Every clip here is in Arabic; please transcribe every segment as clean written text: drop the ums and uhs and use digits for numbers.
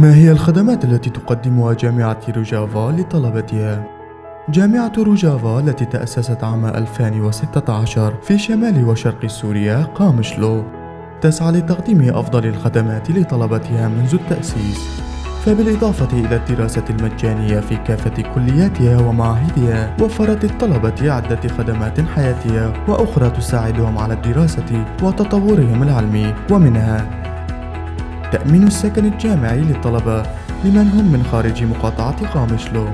ما هي الخدمات التي تقدمها جامعة روجافا لطلبتها؟ جامعة روجافا التي تأسست عام 2016 في شمال وشرق سوريا قامشلو تسعى لتقديم أفضل الخدمات لطلبتها منذ التأسيس، فبالإضافة إلى الدراسة المجانية في كافة كلياتها ومعاهدها، وفرت للطلبة عدة خدمات حياتية وأخرى تساعدهم على الدراسة وتطورهم العلمي، ومنها تأمين السكن الجامعي للطلبة لمن هم من خارج مقاطعة قامشلو،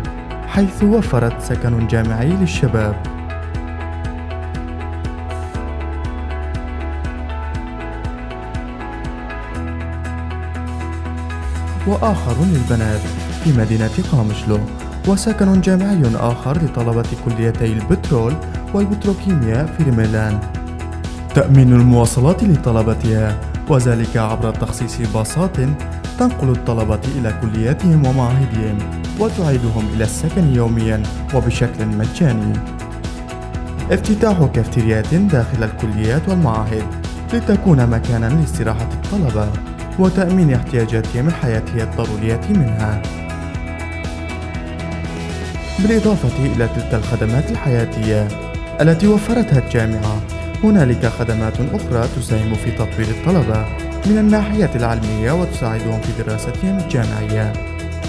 حيث وفرت سكن جامعي للشباب، وآخر للبنات في مدينة قامشلو، وسكن جامعي آخر لطلبة كليتي البترول والبتروكيمياء في رميلان. تأمين المواصلات لطلبتها، وذلك عبر تخصيص باصات تنقل الطلبة إلى كلياتهم ومعاهدهم وتعيدهم إلى السكن يوميا وبشكل مجاني. افتتاح كافتريات داخل الكليات والمعاهد لتكون مكانا لاستراحة الطلبة وتأمين احتياجاتهم الحياتية الضرورية منها. بالإضافة إلى تلك الخدمات الحياتية التي وفرتها الجامعة، هنالك خدمات أخرى تساهم في تطوير الطلبة من الناحية العلمية وتساعدهم في دراستهم الجامعية،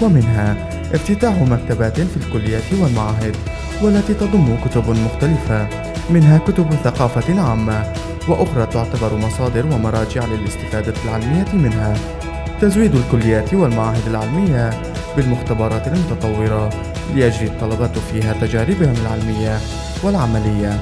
ومنها افتتاح مكتبات في الكليات والمعاهد والتي تضم كتب مختلفة، منها كتب ثقافة عامة وأخرى تعتبر مصادر ومراجع للاستفادة العلمية منها. تزويد الكليات والمعاهد العلمية بالمختبرات المتطورة ليجري الطلبة فيها تجاربهم العلمية والعملية.